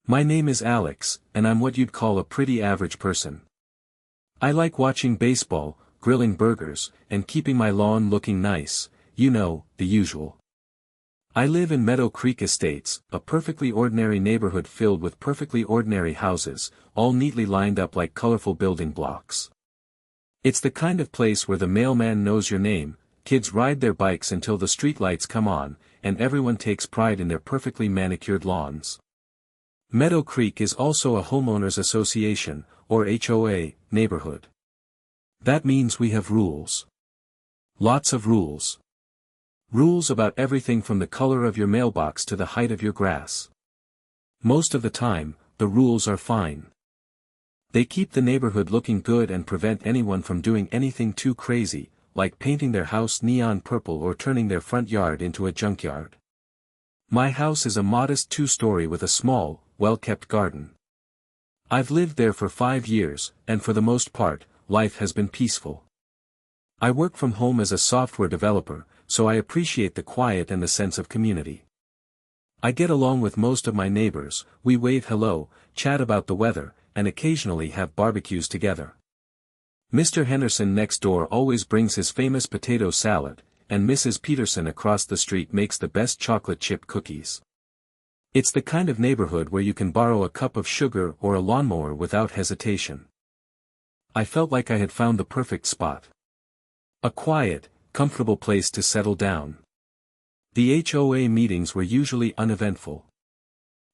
My name is Alex, and I'm what you'd call a pretty average person. I like watching baseball, grilling burgers, and keeping my lawn looking nice, you know, the usual. I live in Meadow Creek Estates, a perfectly ordinary neighborhood filled with perfectly ordinary houses, all neatly lined up like colorful building blocks. It's the kind of place where the mailman knows your name, kids ride their bikes until the streetlights come on, and everyone takes pride in their perfectly manicured lawns. Meadow Creek is also a homeowners association, or HOA, neighborhood. That means we have rules. Lots of rules. Rules about everything from the color of your mailbox to the height of your grass. Most of the time, the rules are fine. They keep the neighborhood looking good and prevent anyone from doing anything too crazy, like painting their house neon purple or turning their front yard into a junkyard. My house is a modest 2-story with a small, well-kept garden. I've lived there for 5 years, and for the most part, life has been peaceful. I work from home as a software developer, so I appreciate the quiet and the sense of community. I get along with most of my neighbors, we wave hello, chat about the weather, and occasionally have barbecues together. Mr. Henderson next door always brings his famous potato salad, and Mrs. Peterson across the street makes the best chocolate chip cookies. It's the kind of neighborhood where you can borrow a cup of sugar or a lawnmower without hesitation. I felt like I had found the perfect spot. A quiet, comfortable place to settle down. The HOA meetings were usually uneventful.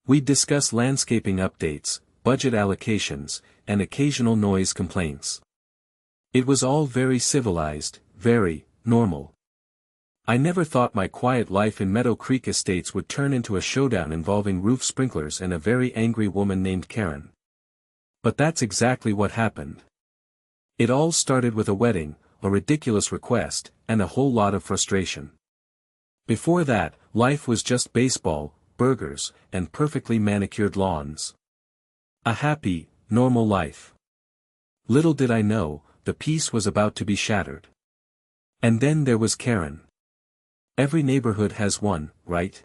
We'd discuss landscaping updates, budget allocations, and occasional noise complaints. It was all very civilized, very normal. I never thought my quiet life in Meadow Creek Estates would turn into a showdown involving roof sprinklers and a very angry woman named Karen. But that's exactly what happened. It all started with a wedding, a ridiculous request, and a whole lot of frustration. Before that, life was just baseball, burgers, and perfectly manicured lawns. A happy, normal life. Little did I know, the peace was about to be shattered. And then there was Karen. Every neighborhood has one, right?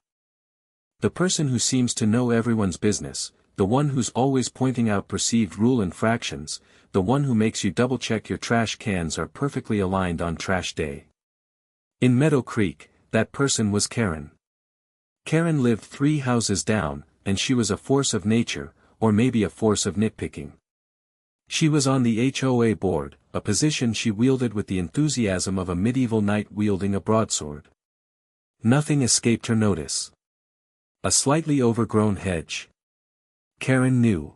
The person who seems to know everyone's business, the one who's always pointing out perceived rule infractions, the one who makes you double-check your trash cans are perfectly aligned on trash day. In Meadow Creek, that person was Karen. Karen lived 3 houses down, and she was a force of nature, or maybe a force of nitpicking. She was on the HOA board, a position she wielded with the enthusiasm of a medieval knight wielding a broadsword. Nothing escaped her notice. A slightly overgrown hedge. Karen knew.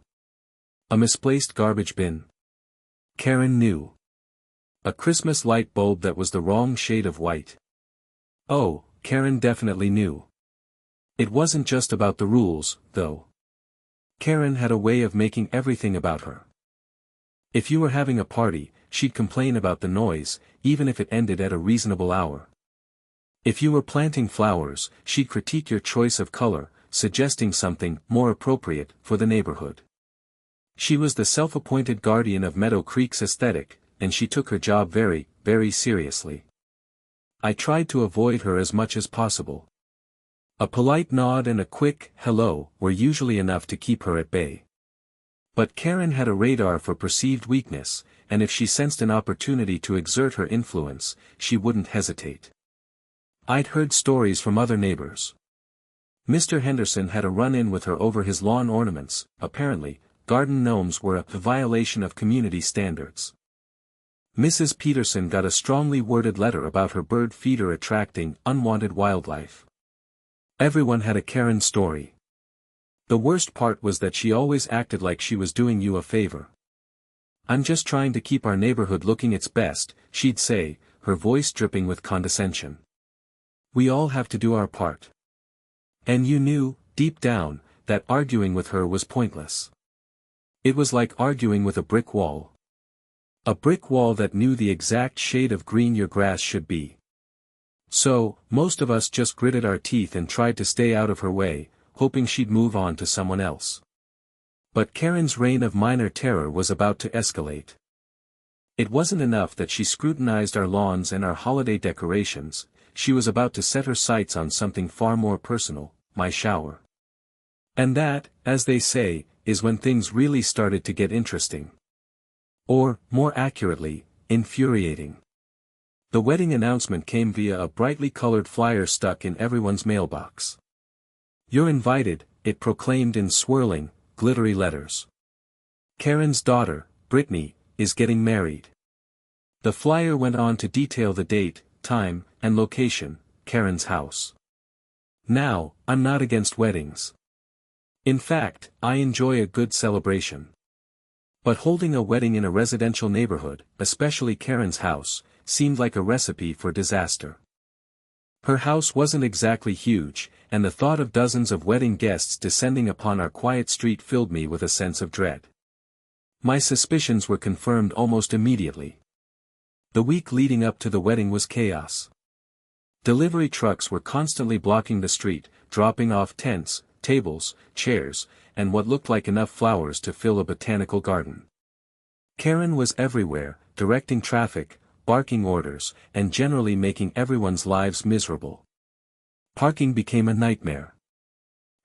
A misplaced garbage bin. Karen knew. A Christmas light bulb that was the wrong shade of white. Oh, Karen definitely knew. It wasn't just about the rules, though. Karen had a way of making everything about her. If you were having a party, she'd complain about the noise, even if it ended at a reasonable hour. If you were planting flowers, she'd critique your choice of color, suggesting something more appropriate for the neighborhood. She was the self-appointed guardian of Meadow Creek's aesthetic, and she took her job very, very seriously. I tried to avoid her as much as possible. A polite nod and a quick hello were usually enough to keep her at bay. But Karen had a radar for perceived weakness, and if she sensed an opportunity to exert her influence, she wouldn't hesitate. I'd heard stories from other neighbors. Mr. Henderson had a run-in with her over his lawn ornaments. Apparently, garden gnomes were a violation of community standards. Mrs. Peterson got a strongly worded letter about her bird feeder attracting unwanted wildlife. Everyone had a Karen story. The worst part was that she always acted like she was doing you a favor. "I'm just trying to keep our neighborhood looking its best," she'd say, her voice dripping with condescension. "We all have to do our part." And you knew, deep down, that arguing with her was pointless. It was like arguing with a brick wall. A brick wall that knew the exact shade of green your grass should be. So, most of us just gritted our teeth and tried to stay out of her way, hoping she'd move on to someone else. But Karen's reign of minor terror was about to escalate. It wasn't enough that she scrutinized our lawns and our holiday decorations, she was about to set her sights on something far more personal, my shower. And that, as they say, is when things really started to get interesting. Or, more accurately, infuriating. The wedding announcement came via a brightly colored flyer stuck in everyone's mailbox. "You're invited," it proclaimed in swirling, glittery letters. "Karen's daughter, Brittany, is getting married." The flyer went on to detail the date, time, and location, Karen's house. Now, I'm not against weddings. In fact, I enjoy a good celebration. But holding a wedding in a residential neighborhood, especially Karen's house, seemed like a recipe for disaster. Her house wasn't exactly huge, and the thought of dozens of wedding guests descending upon our quiet street filled me with a sense of dread. My suspicions were confirmed almost immediately. The week leading up to the wedding was chaos. Delivery trucks were constantly blocking the street, dropping off tents, tables, chairs, and what looked like enough flowers to fill a botanical garden. Karen was everywhere, directing traffic, barking orders, and generally making everyone's lives miserable. Parking became a nightmare.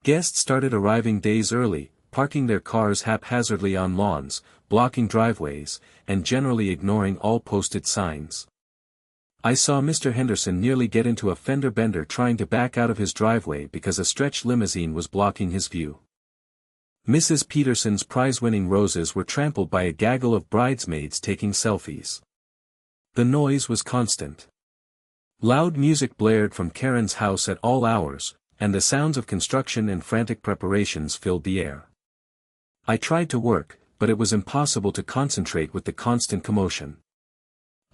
Guests started arriving days early, parking their cars haphazardly on lawns, blocking driveways, and generally ignoring all posted signs. I saw Mr. Henderson nearly get into a fender bender trying to back out of his driveway because a stretched limousine was blocking his view. Mrs. Peterson's prize-winning roses were trampled by a gaggle of bridesmaids taking selfies. The noise was constant. Loud music blared from Karen's house at all hours, and the sounds of construction and frantic preparations filled the air. I tried to work, but it was impossible to concentrate with the constant commotion.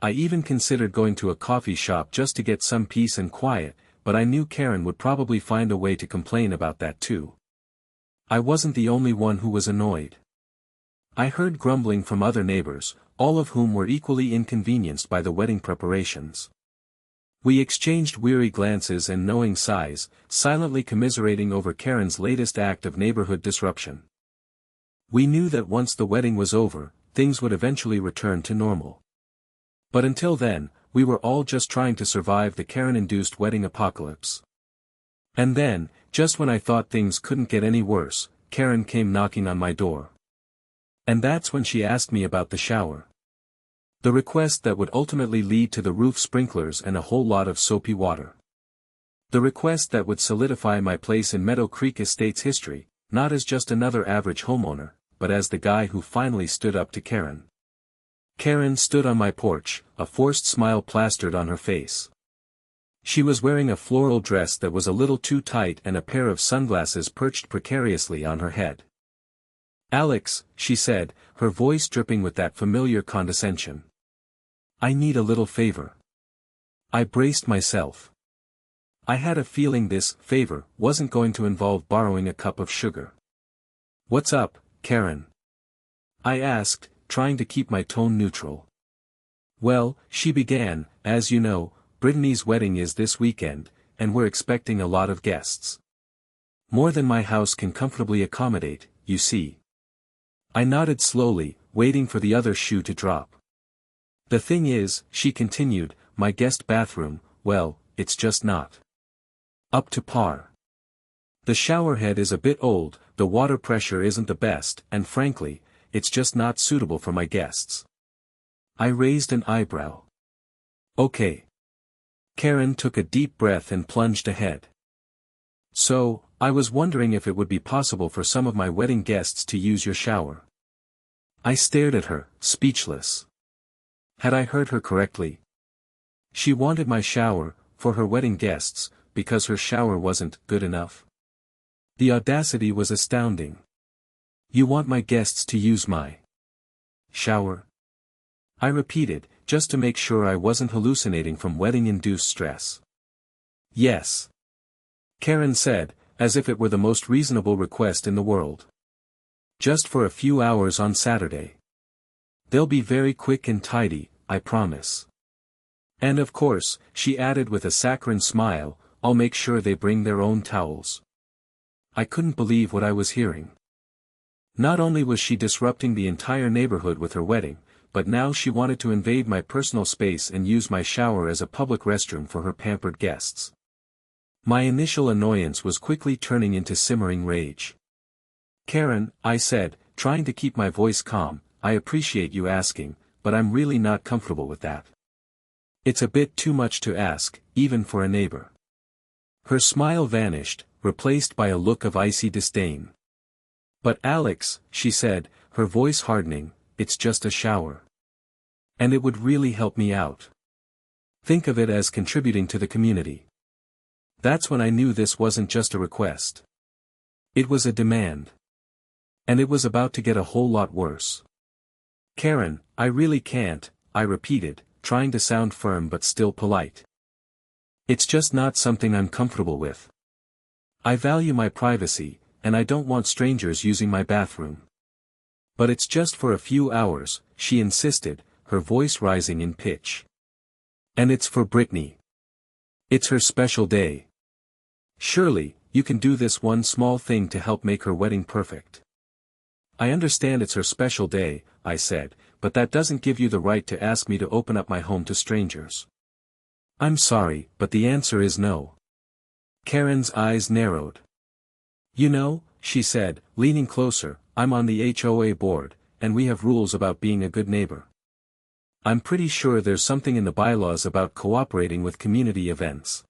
I even considered going to a coffee shop just to get some peace and quiet, but I knew Karen would probably find a way to complain about that too. I wasn't the only one who was annoyed. I heard grumbling from other neighbors, all of whom were equally inconvenienced by the wedding preparations. We exchanged weary glances and knowing sighs, silently commiserating over Karen's latest act of neighborhood disruption. We knew that once the wedding was over, things would eventually return to normal. But until then, we were all just trying to survive the Karen-induced wedding apocalypse. And then, just when I thought things couldn't get any worse, Karen came knocking on my door. And that's when she asked me about the shower. The request that would ultimately lead to the roof sprinklers and a whole lot of soapy water. The request that would solidify my place in Meadow Creek Estate's history, not as just another average homeowner, but as the guy who finally stood up to Karen. Karen stood on my porch, a forced smile plastered on her face. She was wearing a floral dress that was a little too tight and a pair of sunglasses perched precariously on her head. "Alex," she said, her voice dripping with that familiar condescension. "I need a little favor." I braced myself. I had a feeling this favor wasn't going to involve borrowing a cup of sugar. "What's up, Karen?" I asked, trying to keep my tone neutral. "Well," she began, "as you know, Brittany's wedding is this weekend, and we're expecting a lot of guests. More than my house can comfortably accommodate, you see." I nodded slowly, waiting for the other shoe to drop. "The thing is," she continued, "my guest bathroom, well, it's just not up to par. The showerhead is a bit old, the water pressure isn't the best, and frankly, it's just not suitable for my guests." I raised an eyebrow. "Okay." Karen took a deep breath and plunged ahead. "So, I was wondering if it would be possible for some of my wedding guests to use your shower." I stared at her, speechless. Had I heard her correctly? She wanted my shower, for her wedding guests, because her shower wasn't good enough. The audacity was astounding. "You want my guests to use my shower?" I repeated, just to make sure I wasn't hallucinating from wedding-induced stress. "Yes," Karen said, as if it were the most reasonable request in the world. "Just for a few hours on Saturday. They'll be very quick and tidy, I promise. And of course," she added with a saccharine smile, "I'll make sure they bring their own towels." I couldn't believe what I was hearing. Not only was she disrupting the entire neighborhood with her wedding, but now she wanted to invade my personal space and use my shower as a public restroom for her pampered guests. My initial annoyance was quickly turning into simmering rage. Karen, I said, trying to keep my voice calm, I appreciate you asking, but I'm really not comfortable with that. It's a bit too much to ask, even for a neighbor. Her smile vanished, replaced by a look of icy disdain. But Alex, she said, her voice hardening, it's just a shower. And it would really help me out. Think of it as contributing to the community. That's when I knew this wasn't just a request. It was a demand. And it was about to get a whole lot worse. Karen, I really can't, I repeated, trying to sound firm but still polite. It's just not something I'm comfortable with. I value my privacy, and I don't want strangers using my bathroom. But it's just for a few hours, she insisted, her voice rising in pitch. And it's for Brittany. It's her special day. Surely, you can do this one small thing to help make her wedding perfect. I understand it's her special day, I said, but that doesn't give you the right to ask me to open up my home to strangers. I'm sorry, but the answer is no. Karen's eyes narrowed. You know, she said, leaning closer, I'm on the HOA board, and we have rules about being a good neighbor. I'm pretty sure there's something in the bylaws about cooperating with community events.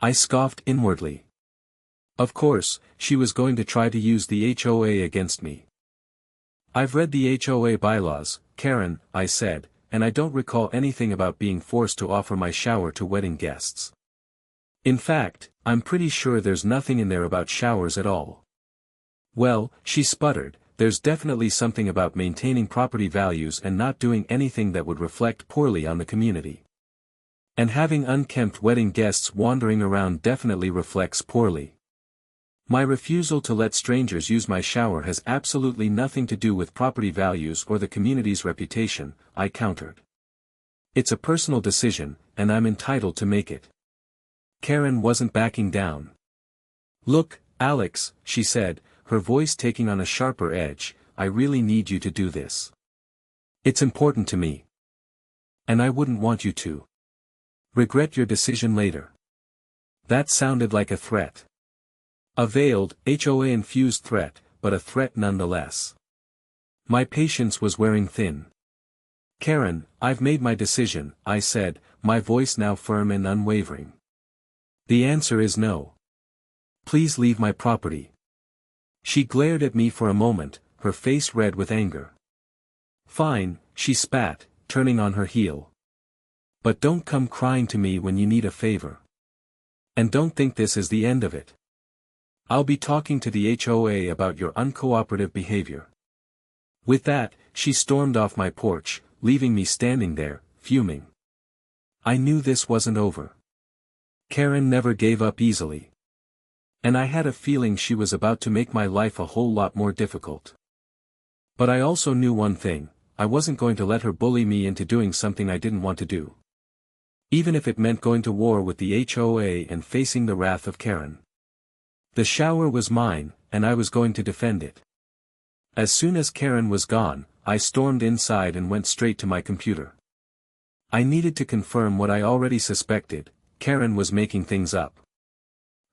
I scoffed inwardly. Of course, she was going to try to use the HOA against me. I've read the HOA bylaws, Karen, I said, and I don't recall anything about being forced to offer my shower to wedding guests. In fact, I'm pretty sure there's nothing in there about showers at all. Well, she sputtered, there's definitely something about maintaining property values and not doing anything that would reflect poorly on the community. And having unkempt wedding guests wandering around definitely reflects poorly. My refusal to let strangers use my shower has absolutely nothing to do with property values or the community's reputation, I countered. It's a personal decision, and I'm entitled to make it. Karen wasn't backing down. Look, Alex, she said, her voice taking on a sharper edge, I really need you to do this. It's important to me. And I wouldn't want you to regret your decision later. That sounded like a threat. A veiled, HOA-infused threat, but a threat nonetheless. My patience was wearing thin. Karen, I've made my decision, I said, my voice now firm and unwavering. The answer is no. Please leave my property. She glared at me for a moment, her face red with anger. Fine, she spat, turning on her heel. But don't come crying to me when you need a favor. And don't think this is the end of it. I'll be talking to the HOA about your uncooperative behavior. With that, she stormed off my porch, leaving me standing there, fuming. I knew this wasn't over. Karen never gave up easily. And I had a feeling she was about to make my life a whole lot more difficult. But I also knew one thing, I wasn't going to let her bully me into doing something I didn't want to do. Even if it meant going to war with the HOA and facing the wrath of Karen. The shower was mine, and I was going to defend it. As soon as Karen was gone, I stormed inside and went straight to my computer. I needed to confirm what I already suspected, Karen was making things up.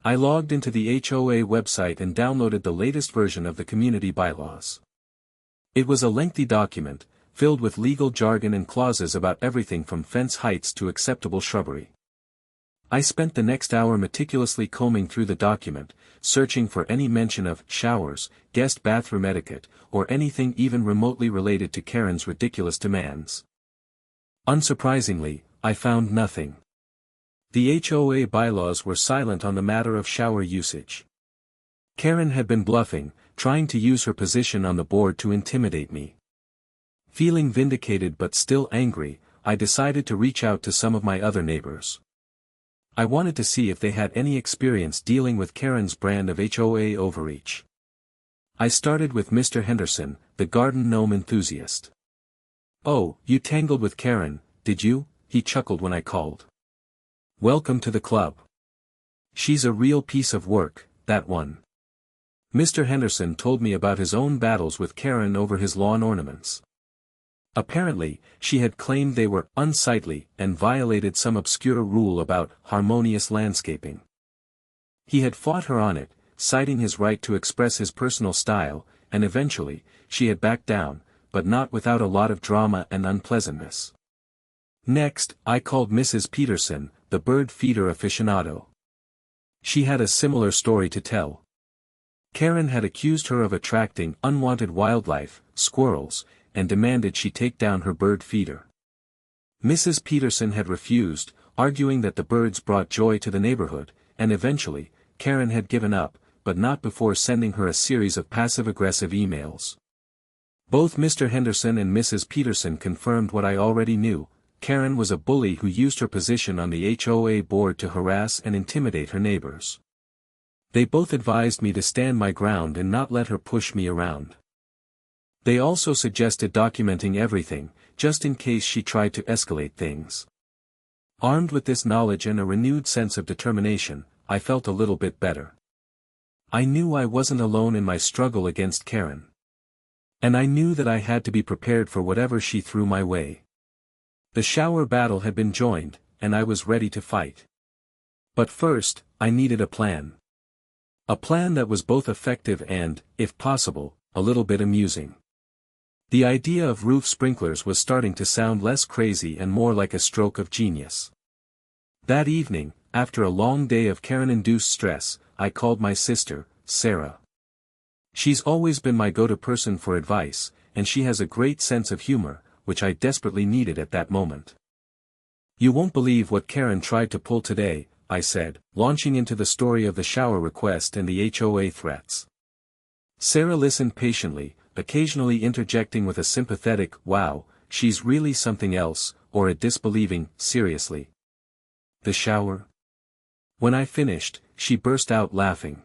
I logged into the HOA website and downloaded the latest version of the community bylaws. It was a lengthy document, filled with legal jargon and clauses about everything from fence heights to acceptable shrubbery. I spent the next hour meticulously combing through the document, searching for any mention of showers, guest bathroom etiquette, or anything even remotely related to Karen's ridiculous demands. Unsurprisingly, I found nothing. The HOA bylaws were silent on the matter of shower usage. Karen had been bluffing, trying to use her position on the board to intimidate me. Feeling vindicated but still angry, I decided to reach out to some of my other neighbors. I wanted to see if they had any experience dealing with Karen's brand of HOA overreach. I started with Mr. Henderson, the garden gnome enthusiast. "Oh, you tangled with Karen, did you?" he chuckled when I called. "Welcome to the club. She's a real piece of work, that one." Mr. Henderson told me about his own battles with Karen over his lawn ornaments. Apparently, she had claimed they were unsightly and violated some obscure rule about harmonious landscaping. He had fought her on it, citing his right to express his personal style, and eventually, she had backed down, but not without a lot of drama and unpleasantness. Next, I called Mrs. Peterson, the bird feeder aficionado. She had a similar story to tell. Karen had accused her of attracting unwanted wildlife, squirrels, and demanded she take down her bird feeder. Mrs. Peterson had refused, arguing that the birds brought joy to the neighborhood, and eventually, Karen had given up, but not before sending her a series of passive-aggressive emails. Both Mr. Henderson and Mrs. Peterson confirmed what I already knew. Karen was a bully who used her position on the HOA board to harass and intimidate her neighbors. They both advised me to stand my ground and not let her push me around. They also suggested documenting everything, just in case she tried to escalate things. Armed with this knowledge and a renewed sense of determination, I felt a little bit better. I knew I wasn't alone in my struggle against Karen. And I knew that I had to be prepared for whatever she threw my way. The shower battle had been joined, and I was ready to fight. But first, I needed a plan. A plan that was both effective and, if possible, a little bit amusing. The idea of roof sprinklers was starting to sound less crazy and more like a stroke of genius. That evening, after a long day of Karen-induced stress, I called my sister, Sarah. She's always been my go-to person for advice, and she has a great sense of humor, which I desperately needed at that moment. "You won't believe what Karen tried to pull today," I said, launching into the story of the shower request and the HOA threats. Sarah listened patiently, occasionally interjecting with a sympathetic, "Wow, she's really something else," or a disbelieving, "Seriously? The shower?" When I finished, she burst out laughing.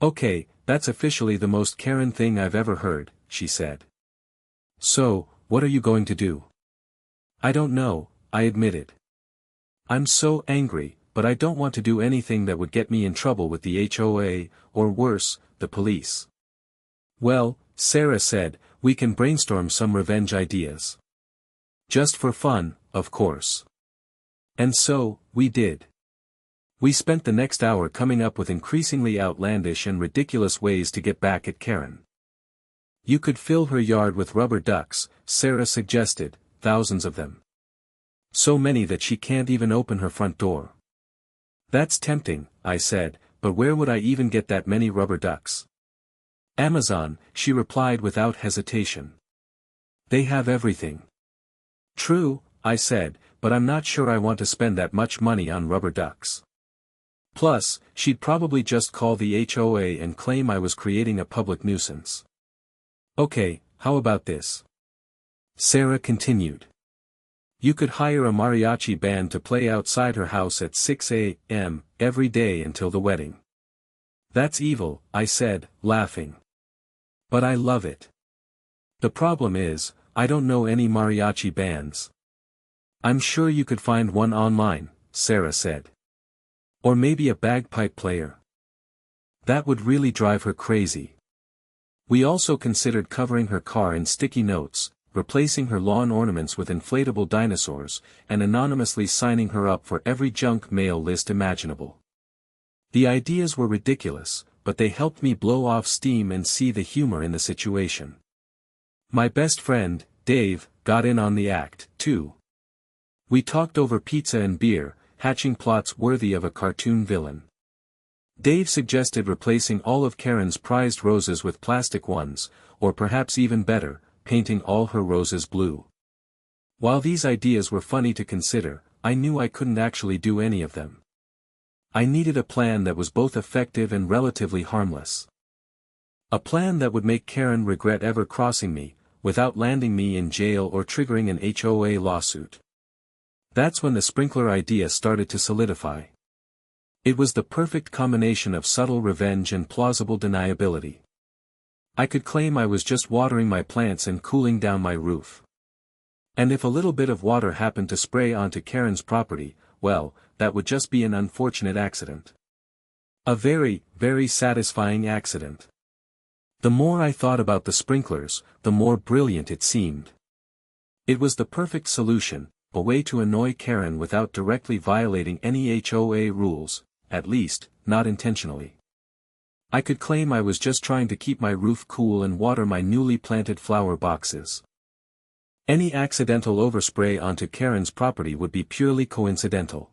"Okay, that's officially the most Karen thing I've ever heard," she said. "So, what are you going to do?" "I don't know," I admitted. "I'm so angry, but I don't want to do anything that would get me in trouble with the HOA, or worse, the police." "Well," Sarah said, "we can brainstorm some revenge ideas. Just for fun, of course." And so, we did. We spent the next hour coming up with increasingly outlandish and ridiculous ways to get back at Karen. "You could fill her yard with rubber ducks," Sarah suggested, "thousands of them. So many that she can't even open her front door." "That's tempting," I said, "but where would I even get that many rubber ducks?" "Amazon," she replied without hesitation. "They have everything." "True," I said, "but I'm not sure I want to spend that much money on rubber ducks. Plus, she'd probably just call the HOA and claim I was creating a public nuisance." "Okay, how about this?" Sarah continued. "You could hire a mariachi band to play outside her house at 6 a.m. every day until the wedding." "That's evil," I said, laughing. "But I love it. The problem is, I don't know any mariachi bands." "I'm sure you could find one online," Sarah said. "Or maybe a bagpipe player." That would really drive her crazy. We also considered covering her car in sticky notes, replacing her lawn ornaments with inflatable dinosaurs, and anonymously signing her up for every junk mail list imaginable. The ideas were ridiculous, but they helped me blow off steam and see the humor in the situation. My best friend, Dave, got in on the act, too. We talked over pizza and beer, hatching plots worthy of a cartoon villain. Dave suggested replacing all of Karen's prized roses with plastic ones, or perhaps even better, painting all her roses blue. While these ideas were funny to consider, I knew I couldn't actually do any of them. I needed a plan that was both effective and relatively harmless. A plan that would make Karen regret ever crossing me, without landing me in jail or triggering an HOA lawsuit. That's when the sprinkler idea started to solidify. It was the perfect combination of subtle revenge and plausible deniability. I could claim I was just watering my plants and cooling down my roof. And if a little bit of water happened to spray onto Karen's property, well, that would just be an unfortunate accident. A very, very satisfying accident. The more I thought about the sprinklers, the more brilliant it seemed. It was the perfect solution, a way to annoy Karen without directly violating any HOA rules, at least, not intentionally. I could claim I was just trying to keep my roof cool and water my newly planted flower boxes. Any accidental overspray onto Karen's property would be purely coincidental.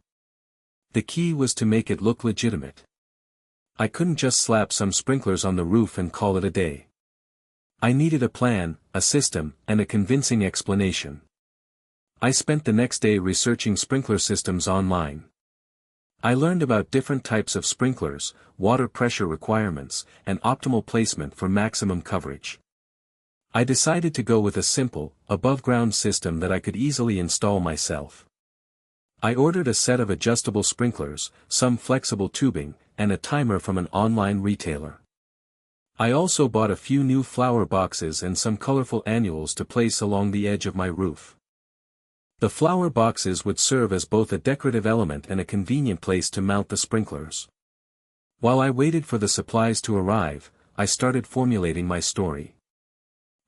The key was to make it look legitimate. I couldn't just slap some sprinklers on the roof and call it a day. I needed a plan, a system, and a convincing explanation. I spent the next day researching sprinkler systems online. I learned about different types of sprinklers, water pressure requirements, and optimal placement for maximum coverage. I decided to go with a simple, above-ground system that I could easily install myself. I ordered a set of adjustable sprinklers, some flexible tubing, and a timer from an online retailer. I also bought a few new flower boxes and some colorful annuals to place along the edge of my roof. The flower boxes would serve as both a decorative element and a convenient place to mount the sprinklers. While I waited for the supplies to arrive, I started formulating my story.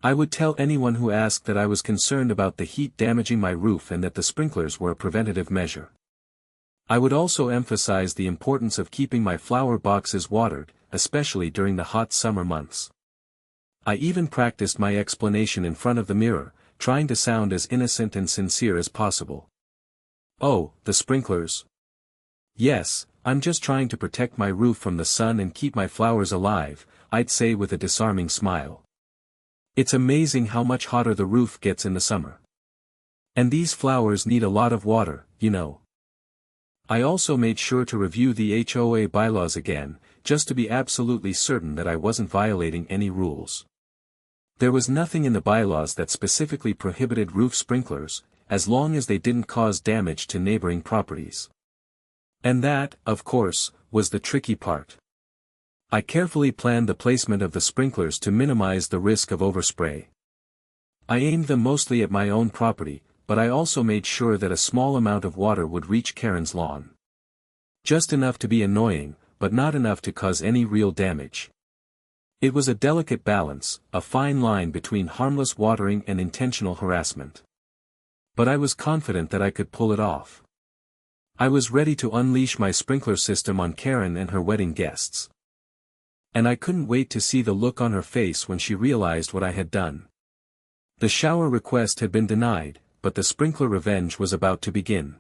I would tell anyone who asked that I was concerned about the heat damaging my roof and that the sprinklers were a preventative measure. I would also emphasize the importance of keeping my flower boxes watered, especially during the hot summer months. I even practiced my explanation in front of the mirror, trying to sound as innocent and sincere as possible. "Oh, the sprinklers? Yes, I'm just trying to protect my roof from the sun and keep my flowers alive," I'd say with a disarming smile. "It's amazing how much hotter the roof gets in the summer. And these flowers need a lot of water, you know." I also made sure to review the HOA bylaws again, just to be absolutely certain that I wasn't violating any rules. There was nothing in the bylaws that specifically prohibited roof sprinklers, as long as they didn't cause damage to neighboring properties. And that, of course, was the tricky part. I carefully planned the placement of the sprinklers to minimize the risk of overspray. I aimed them mostly at my own property, but I also made sure that a small amount of water would reach Karen's lawn. Just enough to be annoying, but not enough to cause any real damage. It was a delicate balance, a fine line between harmless watering and intentional harassment. But I was confident that I could pull it off. I was ready to unleash my sprinkler system on Karen and her wedding guests. And I couldn't wait to see the look on her face when she realized what I had done. The shower request had been denied, but the sprinkler revenge was about to begin.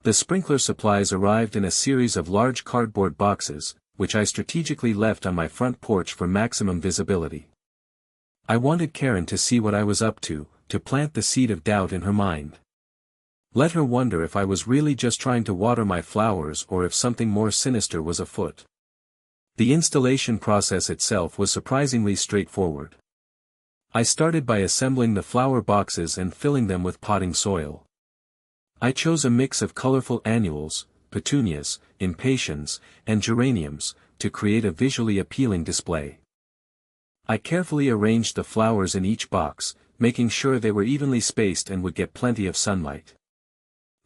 The sprinkler supplies arrived in a series of large cardboard boxes, which I strategically left on my front porch for maximum visibility. I wanted Karen to see what I was up to plant the seed of doubt in her mind. Let her wonder if I was really just trying to water my flowers or if something more sinister was afoot. The installation process itself was surprisingly straightforward. I started by assembling the flower boxes and filling them with potting soil. I chose a mix of colorful annuals, petunias, impatiens, and geraniums, to create a visually appealing display. I carefully arranged the flowers in each box, making sure they were evenly spaced and would get plenty of sunlight.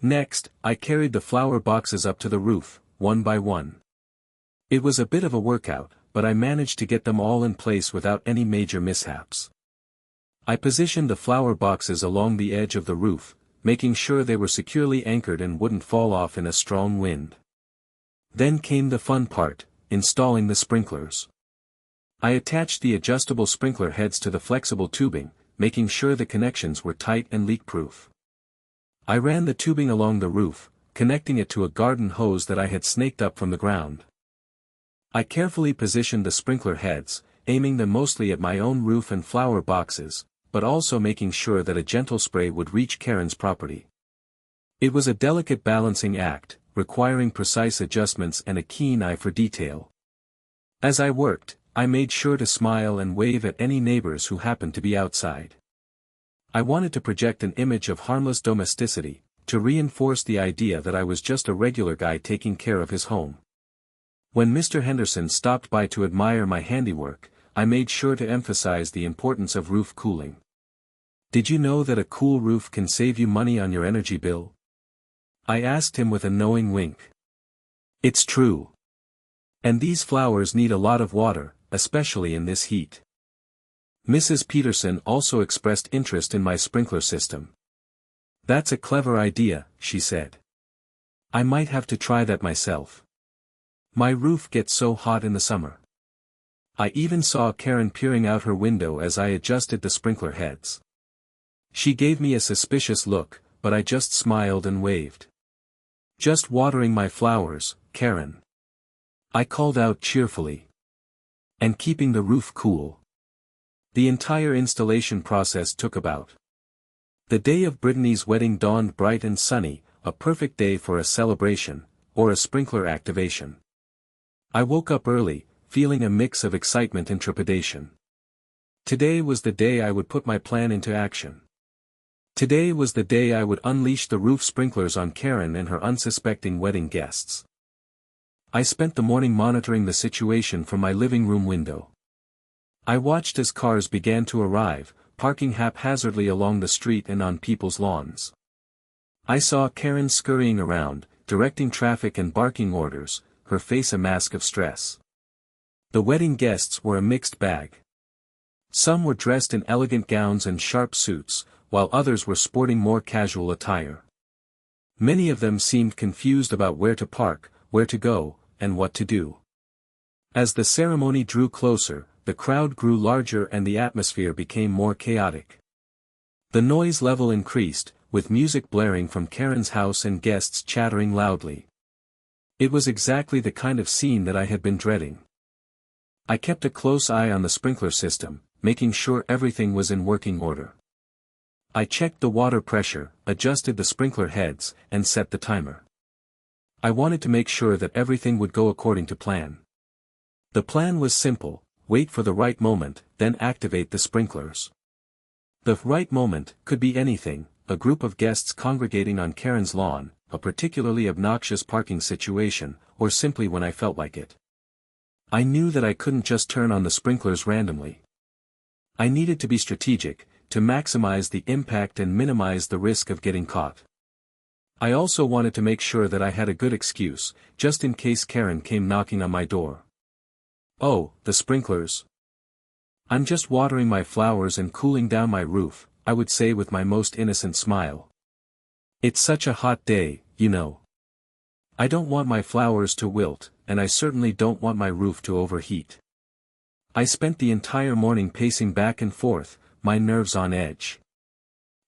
Next, I carried the flower boxes up to the roof, one by one. It was a bit of a workout, but I managed to get them all in place without any major mishaps. I positioned the flower boxes along the edge of the roof, making sure they were securely anchored and wouldn't fall off in a strong wind. Then came the fun part, installing the sprinklers. I attached the adjustable sprinkler heads to the flexible tubing, making sure the connections were tight and leak-proof. I ran the tubing along the roof, connecting it to a garden hose that I had snaked up from the ground. I carefully positioned the sprinkler heads, aiming them mostly at my own roof and flower boxes, but also making sure that a gentle spray would reach Karen's property. It was a delicate balancing act, requiring precise adjustments and a keen eye for detail. As I worked, I made sure to smile and wave at any neighbors who happened to be outside. I wanted to project an image of harmless domesticity, to reinforce the idea that I was just a regular guy taking care of his home. When Mr. Henderson stopped by to admire my handiwork, I made sure to emphasize the importance of roof cooling. "Did you know that a cool roof can save you money on your energy bill?" I asked him with a knowing wink. "It's true. And these flowers need a lot of water, especially in this heat." Mrs. Peterson also expressed interest in my sprinkler system. "That's a clever idea," she said. "I might have to try that myself. My roof gets so hot in the summer." I even saw Karen peering out her window as I adjusted the sprinkler heads. She gave me a suspicious look, but I just smiled and waved. "Just watering my flowers, Karen," I called out cheerfully. "And keeping the roof cool." The entire installation process took about. The day of Brittany's wedding dawned bright and sunny, a perfect day for a celebration, or a sprinkler activation. I woke up early, feeling a mix of excitement and trepidation. Today was the day I would put my plan into action. Today was the day I would unleash the roof sprinklers on Karen and her unsuspecting wedding guests. I spent the morning monitoring the situation from my living room window. I watched as cars began to arrive, parking haphazardly along the street and on people's lawns. I saw Karen scurrying around, directing traffic and barking orders, her face a mask of stress. The wedding guests were a mixed bag. Some were dressed in elegant gowns and sharp suits, while others were sporting more casual attire. Many of them seemed confused about where to park, where to go, and what to do. As the ceremony drew closer, the crowd grew larger and the atmosphere became more chaotic. The noise level increased, with music blaring from Karen's house and guests chattering loudly. It was exactly the kind of scene that I had been dreading. I kept a close eye on the sprinkler system, making sure everything was in working order. I checked the water pressure, adjusted the sprinkler heads, and set the timer. I wanted to make sure that everything would go according to plan. The plan was simple: wait for the right moment, then activate the sprinklers. The right moment could be anything: a group of guests congregating on Karen's lawn, a particularly obnoxious parking situation, or simply when I felt like it. I knew that I couldn't just turn on the sprinklers randomly. I needed to be strategic, to maximize the impact and minimize the risk of getting caught. I also wanted to make sure that I had a good excuse, just in case Karen came knocking on my door. "Oh, the sprinklers. I'm just watering my flowers and cooling down my roof," I would say with my most innocent smile. "It's such a hot day, you know. I don't want my flowers to wilt, and I certainly don't want my roof to overheat." I spent the entire morning pacing back and forth, my nerves on edge.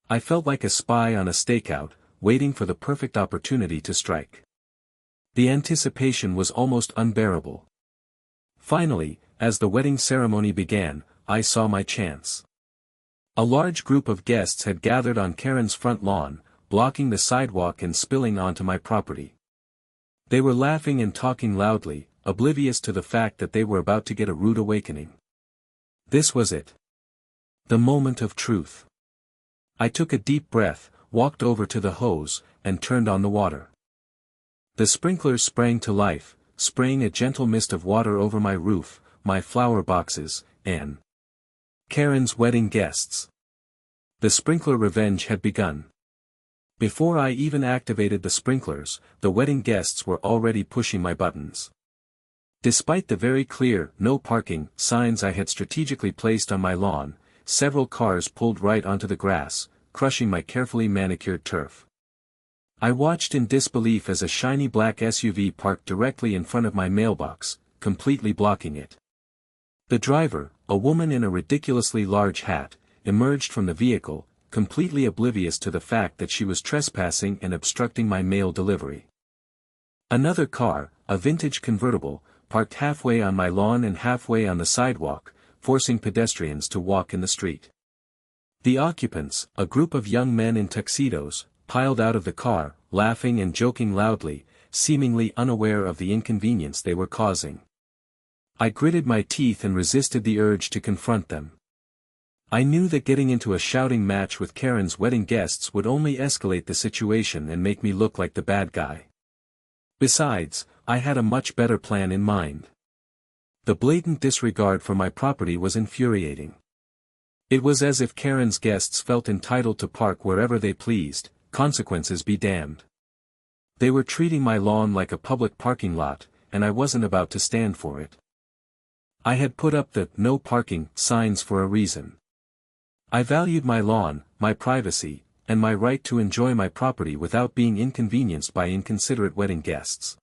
I felt like a spy on a stakeout, waiting for the perfect opportunity to strike. The anticipation was almost unbearable. Finally, as the wedding ceremony began, I saw my chance. A large group of guests had gathered on Karen's front lawn, blocking the sidewalk and spilling onto my property. They were laughing and talking loudly, oblivious to the fact that they were about to get a rude awakening. This was it. The moment of truth. I took a deep breath, walked over to the hose, and turned on the water. The sprinklers sprang to life, spraying a gentle mist of water over my roof, my flower boxes, and Karen's wedding guests. The sprinkler revenge had begun. Before I even activated the sprinklers, the wedding guests were already pushing my buttons. Despite the very clear "no parking" signs I had strategically placed on my lawn, several cars pulled right onto the grass, crushing my carefully manicured turf. I watched in disbelief as a shiny black SUV parked directly in front of my mailbox, completely blocking it. The driver, a woman in a ridiculously large hat, emerged from the vehicle, completely oblivious to the fact that she was trespassing and obstructing my mail delivery. Another car, a vintage convertible, parked halfway on my lawn and halfway on the sidewalk, forcing pedestrians to walk in the street. The occupants, a group of young men in tuxedos, piled out of the car, laughing and joking loudly, seemingly unaware of the inconvenience they were causing. I gritted my teeth and resisted the urge to confront them. I knew that getting into a shouting match with Karen's wedding guests would only escalate the situation and make me look like the bad guy. Besides, I had a much better plan in mind. The blatant disregard for my property was infuriating. It was as if Karen's guests felt entitled to park wherever they pleased, consequences be damned. They were treating my lawn like a public parking lot, and I wasn't about to stand for it. I had put up the "no parking" signs for a reason. I valued my lawn, my privacy, and my right to enjoy my property without being inconvenienced by inconsiderate wedding guests.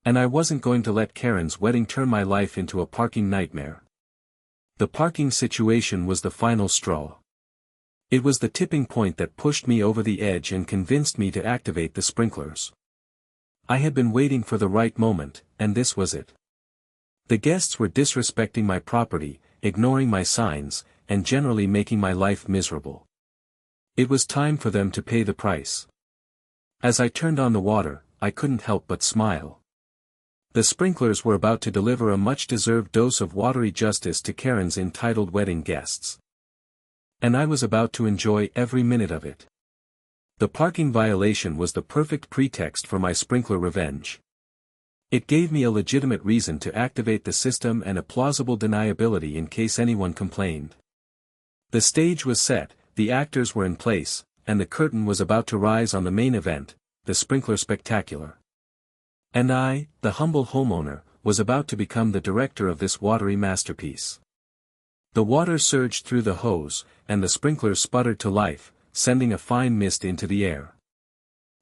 And I wasn't going to let Karen's wedding turn my life into a parking nightmare. The parking situation was the final straw. It was the tipping point that pushed me over the edge and convinced me to activate the sprinklers. I had been waiting for the right moment, and this was it. The guests were disrespecting my property, ignoring my signs, and generally making my life miserable. It was time for them to pay the price. As I turned on the water, I couldn't help but smile. The sprinklers were about to deliver a much-deserved dose of watery justice to Karen's entitled wedding guests. And I was about to enjoy every minute of it. The parking violation was the perfect pretext for my sprinkler revenge. It gave me a legitimate reason to activate the system and a plausible deniability in case anyone complained. The stage was set, the actors were in place, and the curtain was about to rise on the main event, the sprinkler spectacular. And I, the humble homeowner, was about to become the director of this watery masterpiece. The water surged through the hose, and the sprinklers sputtered to life, sending a fine mist into the air.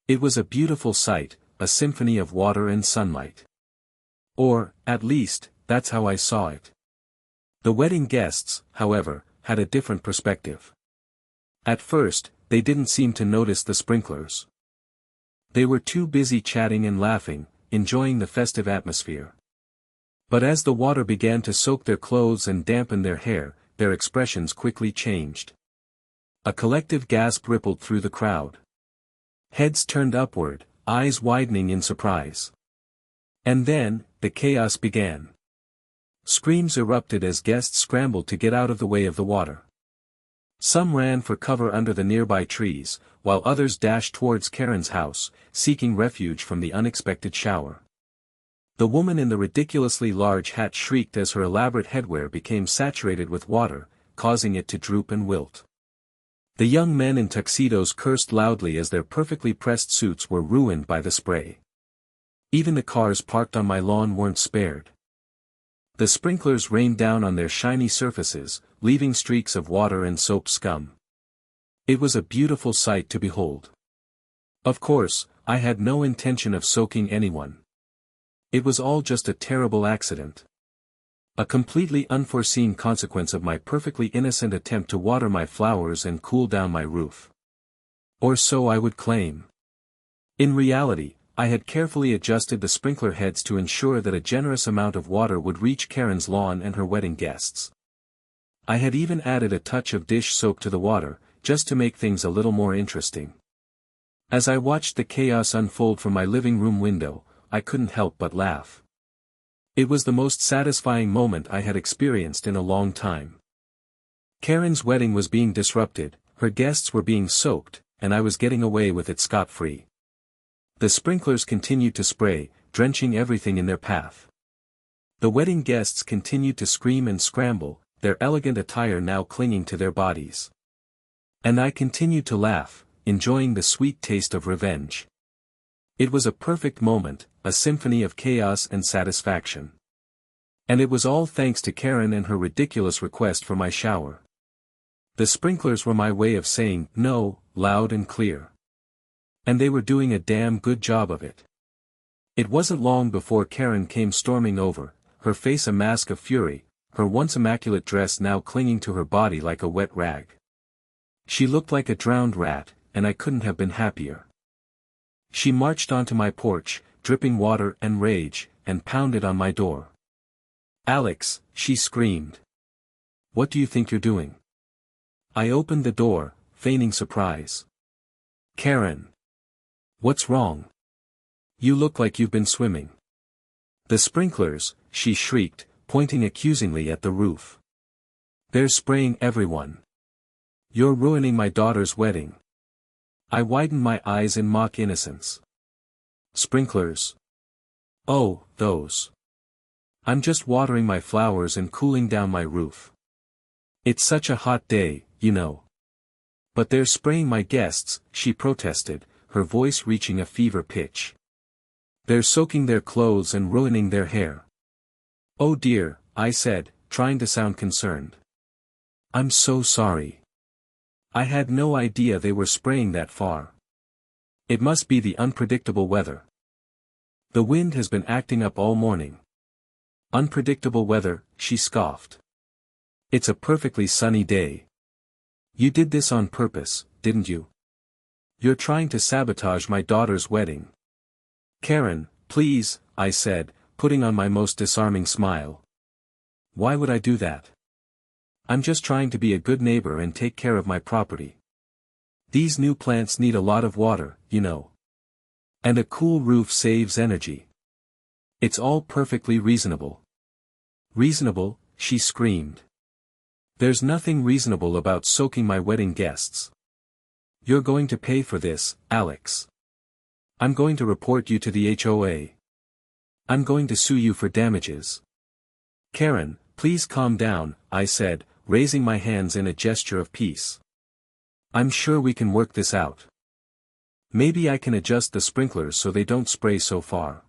It was a beautiful sight, a symphony of water and sunlight. Or, at least, that's how I saw it. The wedding guests, however, had a different perspective. At first, they didn't seem to notice the sprinklers. They were too busy chatting and laughing, enjoying the festive atmosphere. But as the water began to soak their clothes and dampen their hair, their expressions quickly changed. A collective gasp rippled through the crowd. Heads turned upward, eyes widening in surprise. And then, the chaos began. Screams erupted as guests scrambled to get out of the way of the water. Some ran for cover under the nearby trees, while others dashed towards Karen's house, seeking refuge from the unexpected shower. The woman in the ridiculously large hat shrieked as her elaborate headwear became saturated with water, causing it to droop and wilt. The young men in tuxedos cursed loudly as their perfectly pressed suits were ruined by the spray. Even the cars parked on my lawn weren't spared. The sprinklers rained down on their shiny surfaces, leaving streaks of water and soap scum. It was a beautiful sight to behold. Of course, I had no intention of soaking anyone. It was all just a terrible accident. A completely unforeseen consequence of my perfectly innocent attempt to water my flowers and cool down my roof. Or so I would claim. In reality, I had carefully adjusted the sprinkler heads to ensure that a generous amount of water would reach Karen's lawn and her wedding guests. I had even added a touch of dish soap to the water, just to make things a little more interesting. As I watched the chaos unfold from my living room window, I couldn't help but laugh. It was the most satisfying moment I had experienced in a long time. Karen's wedding was being disrupted, her guests were being soaked, and I was getting away with it scot-free. The sprinklers continued to spray, drenching everything in their path. The wedding guests continued to scream and scramble, their elegant attire now clinging to their bodies. And I continued to laugh, enjoying the sweet taste of revenge. It was a perfect moment, a symphony of chaos and satisfaction. And it was all thanks to Karen and her ridiculous request for my shower. The sprinklers were my way of saying no, loud and clear. And they were doing a damn good job of it. It wasn't long before Karen came storming over, her face a mask of fury, her once immaculate dress now clinging to her body like a wet rag. She looked like a drowned rat, and I couldn't have been happier. She marched onto my porch, dripping water and rage, and pounded on my door. "Alex," she screamed. "What do you think you're doing?" I opened the door, feigning surprise. "Karen. What's wrong? You look like you've been swimming." "The sprinklers," she shrieked, pointing accusingly at the roof. "They're spraying everyone. You're ruining my daughter's wedding." I widened my eyes in mock innocence. "Sprinklers? Oh, those. I'm just watering my flowers and cooling down my roof. It's such a hot day, you know." "But they're spraying my guests," she protested, her voice reaching a fever pitch. "They're soaking their clothes and ruining their hair." "Oh dear," I said, trying to sound concerned. "I'm so sorry. I had no idea they were spraying that far. It must be the unpredictable weather." The wind has been acting up all morning. Unpredictable weather, she scoffed. It's a perfectly sunny day. You did this on purpose, didn't you? You're trying to sabotage my daughter's wedding. Karen, please, I said, putting on my most disarming smile. Why would I do that? I'm just trying to be a good neighbor and take care of my property. These new plants need a lot of water, you know. And a cool roof saves energy. It's all perfectly reasonable. Reasonable, she screamed. There's nothing reasonable about soaking my wedding guests. You're going to pay for this, Alex. I'm going to report you to the HOA. I'm going to sue you for damages. Karen, please calm down, I said, raising my hands in a gesture of peace. I'm sure we can work this out. Maybe I can adjust the sprinklers so they don't spray so far.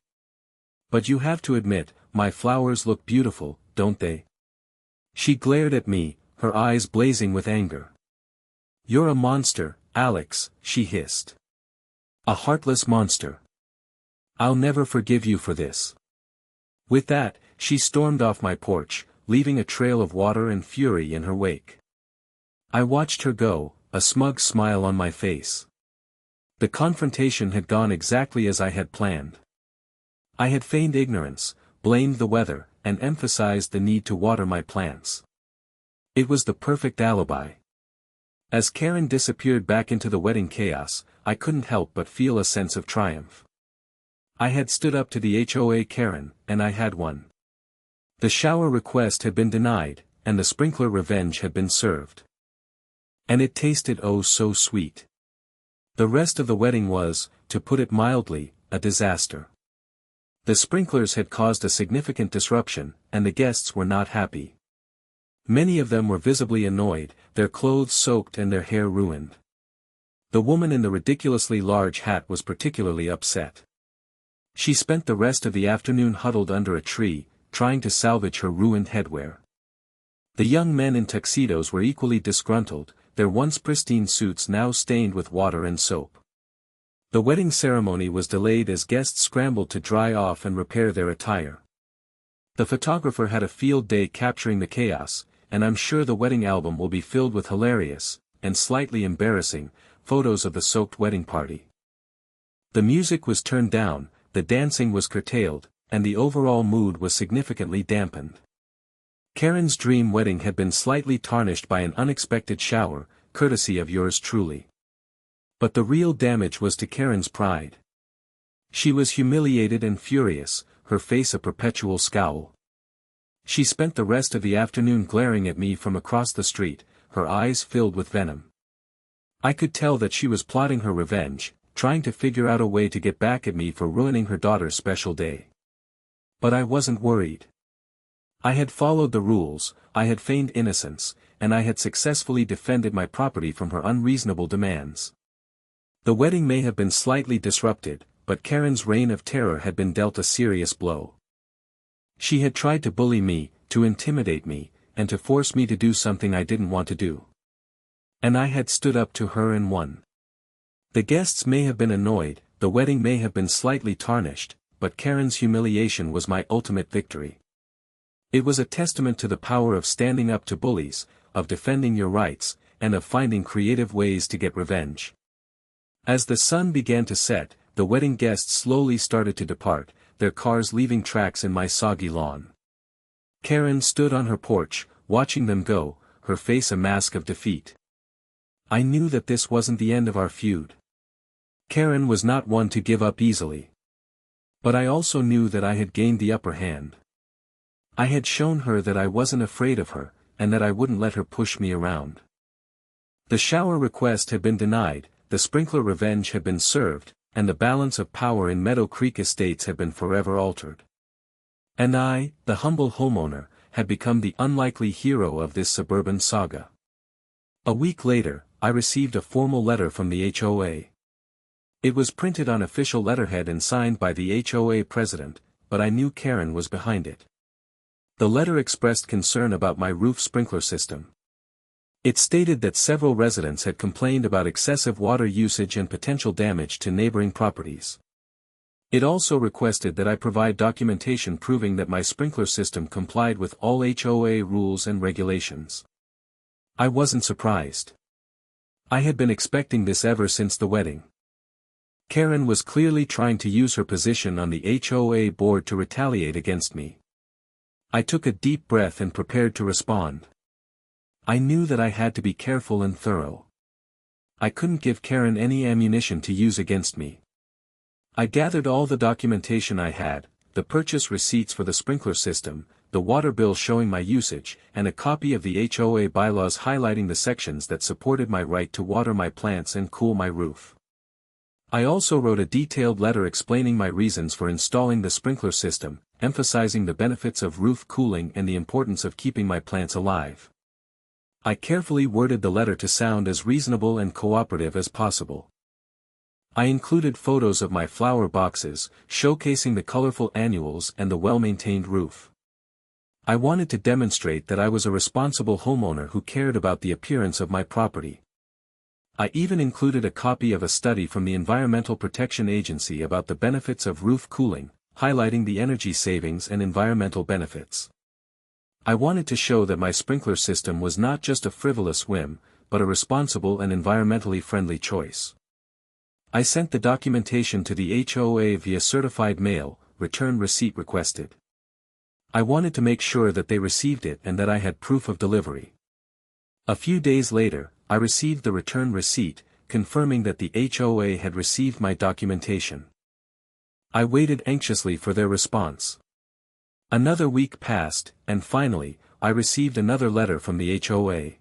But you have to admit, my flowers look beautiful, don't they? She glared at me, her eyes blazing with anger. You're a monster, Alex, she hissed. A heartless monster. I'll never forgive you for this. With that, she stormed off my porch, leaving a trail of water and fury in her wake. I watched her go, a smug smile on my face. The confrontation had gone exactly as I had planned. I had feigned ignorance, blamed the weather, and emphasized the need to water my plants. It was the perfect alibi. As Karen disappeared back into the wedding chaos, I couldn't help but feel a sense of triumph. I had stood up to the HOA Karen, and I had won. The shower request had been denied, and the sprinkler revenge had been served. And it tasted oh so sweet. The rest of the wedding was, to put it mildly, a disaster. The sprinklers had caused a significant disruption, and the guests were not happy. Many of them were visibly annoyed, their clothes soaked and their hair ruined. The woman in the ridiculously large hat was particularly upset. She spent the rest of the afternoon huddled under a tree, trying to salvage her ruined headwear. The young men in tuxedos were equally disgruntled, their once pristine suits now stained with water and soap. The wedding ceremony was delayed as guests scrambled to dry off and repair their attire. The photographer had a field day capturing the chaos, and I'm sure the wedding album will be filled with hilarious, and slightly embarrassing, photos of the soaked wedding party. The music was turned down, the dancing was curtailed, and the overall mood was significantly dampened. Karen's dream wedding had been slightly tarnished by an unexpected shower, courtesy of yours truly. But the real damage was to Karen's pride. She was humiliated and furious, her face a perpetual scowl. She spent the rest of the afternoon glaring at me from across the street, her eyes filled with venom. I could tell that she was plotting her revenge, trying to figure out a way to get back at me for ruining her daughter's special day. But I wasn't worried. I had followed the rules, I had feigned innocence, and I had successfully defended my property from her unreasonable demands. The wedding may have been slightly disrupted, but Karen's reign of terror had been dealt a serious blow. She had tried to bully me, to intimidate me, and to force me to do something I didn't want to do. And I had stood up to her and won. The guests may have been annoyed, the wedding may have been slightly tarnished, but Karen's humiliation was my ultimate victory. It was a testament to the power of standing up to bullies, of defending your rights, and of finding creative ways to get revenge. As the sun began to set, the wedding guests slowly started to depart, their cars leaving tracks in my soggy lawn. Karen stood on her porch, watching them go, her face a mask of defeat. I knew that this wasn't the end of our feud. Karen was not one to give up easily. But I also knew that I had gained the upper hand. I had shown her that I wasn't afraid of her, and that I wouldn't let her push me around. The shower request had been denied, the sprinkler revenge had been served, and the balance of power in Meadow Creek Estates had been forever altered. And I, the humble homeowner, had become the unlikely hero of this suburban saga. A week later, I received a formal letter from the HOA. It was printed on official letterhead and signed by the HOA president, but I knew Karen was behind it. The letter expressed concern about my roof sprinkler system. It stated that several residents had complained about excessive water usage and potential damage to neighboring properties. It also requested that I provide documentation proving that my sprinkler system complied with all HOA rules and regulations. I wasn't surprised. I had been expecting this ever since the wedding. Karen was clearly trying to use her position on the HOA board to retaliate against me. I took a deep breath and prepared to respond. I knew that I had to be careful and thorough. I couldn't give Karen any ammunition to use against me. I gathered all the documentation I had, the purchase receipts for the sprinkler system, the water bill showing my usage, and a copy of the HOA bylaws highlighting the sections that supported my right to water my plants and cool my roof. I also wrote a detailed letter explaining my reasons for installing the sprinkler system, emphasizing the benefits of roof cooling and the importance of keeping my plants alive. I carefully worded the letter to sound as reasonable and cooperative as possible. I included photos of my flower boxes, showcasing the colorful annuals and the well-maintained roof. I wanted to demonstrate that I was a responsible homeowner who cared about the appearance of my property. I even included a copy of a study from the Environmental Protection Agency about the benefits of roof cooling, highlighting the energy savings and environmental benefits. I wanted to show that my sprinkler system was not just a frivolous whim, but a responsible and environmentally friendly choice. I sent the documentation to the HOA via certified mail, return receipt requested. I wanted to make sure that they received it and that I had proof of delivery. A few days later, I received the return receipt, confirming that the HOA had received my documentation. I waited anxiously for their response. Another week passed, and finally, I received another letter from the HOA.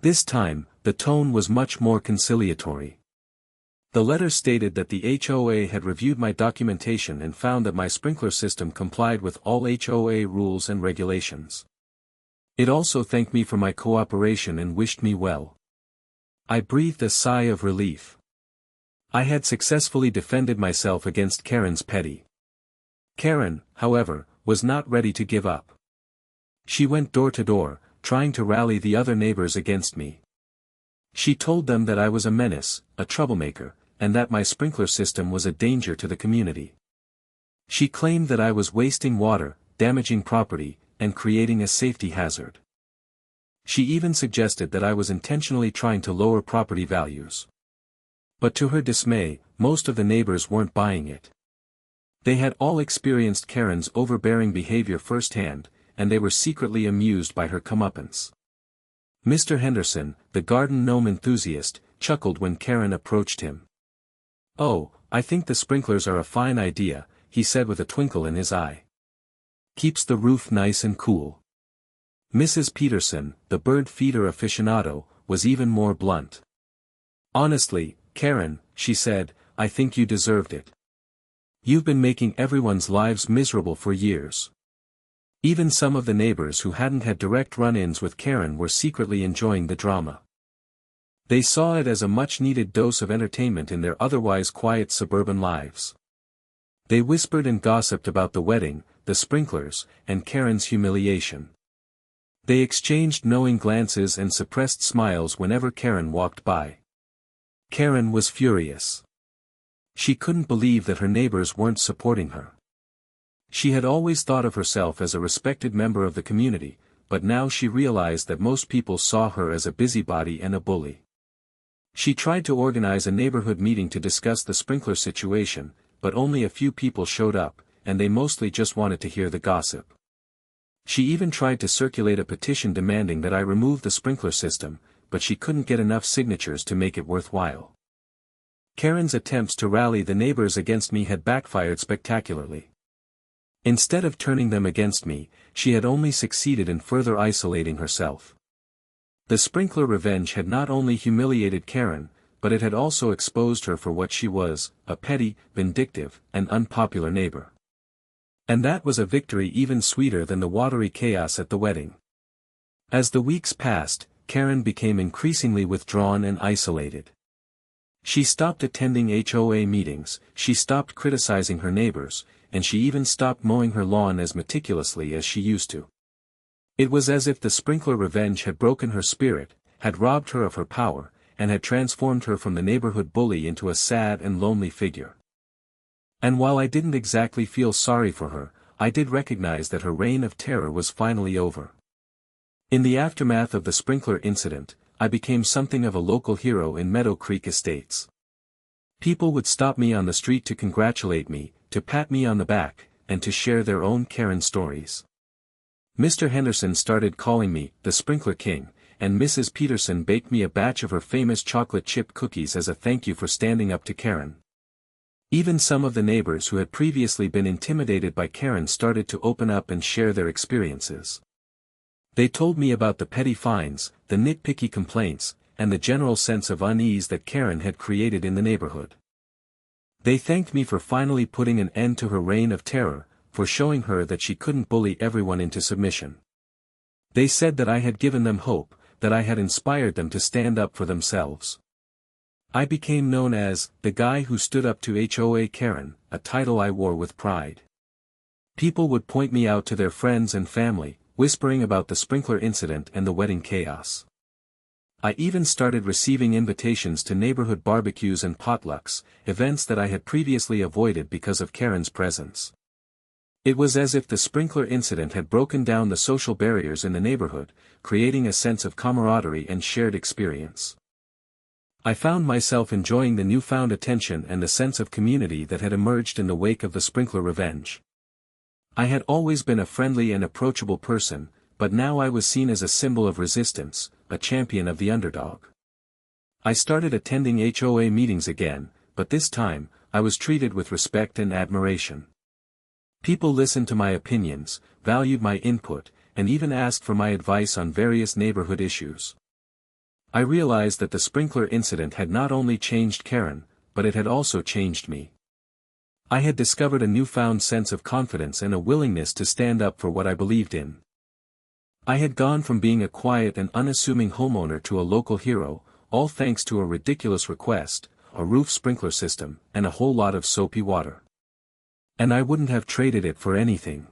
This time, the tone was much more conciliatory. The letter stated that the HOA had reviewed my documentation and found that my sprinkler system complied with all HOA rules and regulations. It also thanked me for my cooperation and wished me well. I breathed a sigh of relief. I had successfully defended myself against Karen's petty. Karen, however, was not ready to give up. She went door to door, trying to rally the other neighbors against me. She told them that I was a menace, a troublemaker, and that my sprinkler system was a danger to the community. She claimed that I was wasting water, damaging property, and creating a safety hazard. She even suggested that I was intentionally trying to lower property values. But to her dismay, most of the neighbors weren't buying it. They had all experienced Karen's overbearing behavior firsthand, and they were secretly amused by her comeuppance. Mr. Henderson, the garden gnome enthusiast, chuckled when Karen approached him. "Oh, I think the sprinklers are a fine idea," he said with a twinkle in his eye. "Keeps the roof nice and cool." Mrs. Peterson, the bird feeder aficionado, was even more blunt. "Honestly, Karen," she said, "I think you deserved it. You've been making everyone's lives miserable for years." Even some of the neighbors who hadn't had direct run-ins with Karen were secretly enjoying the drama. They saw it as a much-needed dose of entertainment in their otherwise quiet suburban lives. They whispered and gossiped about the wedding, the sprinklers, and Karen's humiliation. They exchanged knowing glances and suppressed smiles whenever Karen walked by. Karen was furious. She couldn't believe that her neighbors weren't supporting her. She had always thought of herself as a respected member of the community, but now she realized that most people saw her as a busybody and a bully. She tried to organize a neighborhood meeting to discuss the sprinkler situation, but only a few people showed up, and they mostly just wanted to hear the gossip. She even tried to circulate a petition demanding that I remove the sprinkler system, but she couldn't get enough signatures to make it worthwhile. Karen's attempts to rally the neighbors against me had backfired spectacularly. Instead of turning them against me, she had only succeeded in further isolating herself. The sprinkler revenge had not only humiliated Karen, but it had also exposed her for what she was, a petty, vindictive, and unpopular neighbor. And that was a victory even sweeter than the watery chaos at the wedding. As the weeks passed, Karen became increasingly withdrawn and isolated. She stopped attending HOA meetings, she stopped criticizing her neighbors, and she even stopped mowing her lawn as meticulously as she used to. It was as if the sprinkler revenge had broken her spirit, had robbed her of her power, and had transformed her from the neighborhood bully into a sad and lonely figure. And while I didn't exactly feel sorry for her, I did recognize that her reign of terror was finally over. In the aftermath of the sprinkler incident, I became something of a local hero in Meadow Creek Estates. People would stop me on the street to congratulate me, to pat me on the back, and to share their own Karen stories. Mr. Henderson started calling me the Sprinkler King, and Mrs. Peterson baked me a batch of her famous chocolate chip cookies as a thank you for standing up to Karen. Even some of the neighbors who had previously been intimidated by Karen started to open up and share their experiences. They told me about the petty fines, the nitpicky complaints, and the general sense of unease that Karen had created in the neighborhood. They thanked me for finally putting an end to her reign of terror, for showing her that she couldn't bully everyone into submission. They said that I had given them hope, that I had inspired them to stand up for themselves. I became known as the guy who stood up to HOA Karen, a title I wore with pride. People would point me out to their friends and family, whispering about the sprinkler incident and the wedding chaos. I even started receiving invitations to neighborhood barbecues and potlucks, events that I had previously avoided because of Karen's presence. It was as if the sprinkler incident had broken down the social barriers in the neighborhood, creating a sense of camaraderie and shared experience. I found myself enjoying the newfound attention and the sense of community that had emerged in the wake of the sprinkler revenge. I had always been a friendly and approachable person, but now I was seen as a symbol of resistance, a champion of the underdog. I started attending HOA meetings again, but this time, I was treated with respect and admiration. People listened to my opinions, valued my input, and even asked for my advice on various neighborhood issues. I realized that the sprinkler incident had not only changed Karen, but it had also changed me. I had discovered a newfound sense of confidence and a willingness to stand up for what I believed in. I had gone from being a quiet and unassuming homeowner to a local hero, all thanks to a ridiculous request, a roof sprinkler system, and a whole lot of soapy water. And I wouldn't have traded it for anything.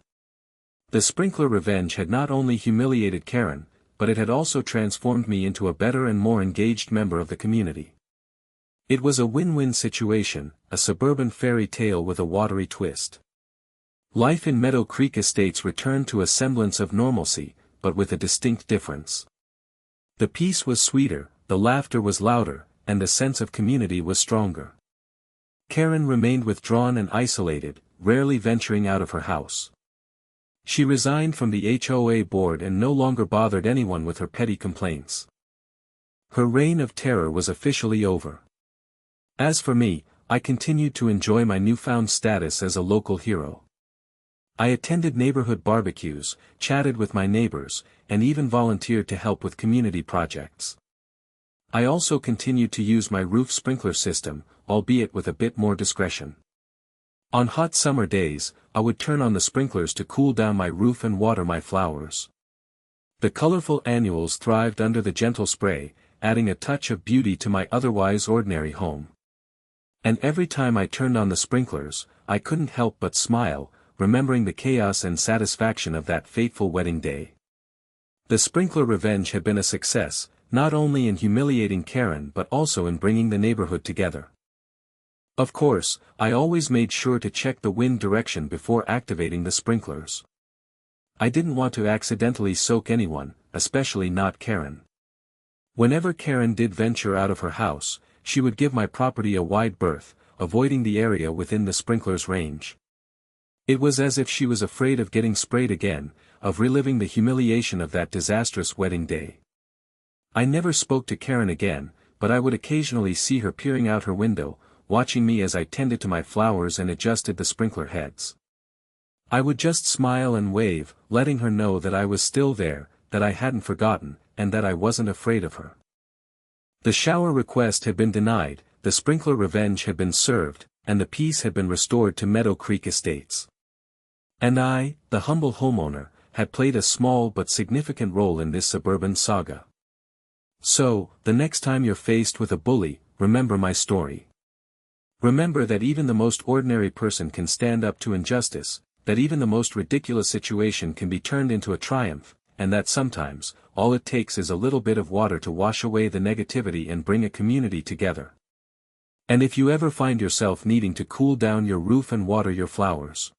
The sprinkler revenge had not only humiliated Karen, but it had also transformed me into a better and more engaged member of the community. It was a win-win situation, a suburban fairy tale with a watery twist. Life in Meadow Creek Estates returned to a semblance of normalcy, but with a distinct difference. The peace was sweeter, the laughter was louder, and the sense of community was stronger. Karen remained withdrawn and isolated, rarely venturing out of her house. She resigned from the HOA board and no longer bothered anyone with her petty complaints. Her reign of terror was officially over. As for me, I continued to enjoy my newfound status as a local hero. I attended neighborhood barbecues, chatted with my neighbors, and even volunteered to help with community projects. I also continued to use my roof sprinkler system, albeit with a bit more discretion. On hot summer days, I would turn on the sprinklers to cool down my roof and water my flowers. The colorful annuals thrived under the gentle spray, adding a touch of beauty to my otherwise ordinary home. And every time I turned on the sprinklers, I couldn't help but smile, remembering the chaos and satisfaction of that fateful wedding day. The sprinkler revenge had been a success, not only in humiliating Karen but also in bringing the neighborhood together. Of course, I always made sure to check the wind direction before activating the sprinklers. I didn't want to accidentally soak anyone, especially not Karen. Whenever Karen did venture out of her house, she would give my property a wide berth, avoiding the area within the sprinkler's range. It was as if she was afraid of getting sprayed again, of reliving the humiliation of that disastrous wedding day. I never spoke to Karen again, but I would occasionally see her peering out her window, watching me as I tended to my flowers and adjusted the sprinkler heads. I would just smile and wave, letting her know that I was still there, that I hadn't forgotten, and that I wasn't afraid of her. The shower request had been denied, the sprinkler revenge had been served, and the peace had been restored to Meadow Creek Estates. And I, the humble homeowner, had played a small but significant role in this suburban saga. So, the next time you're faced with a bully, remember my story. Remember that even the most ordinary person can stand up to injustice, that even the most ridiculous situation can be turned into a triumph, and that sometimes, all it takes is a little bit of water to wash away the negativity and bring a community together. And if you ever find yourself needing to cool down your roof and water your flowers,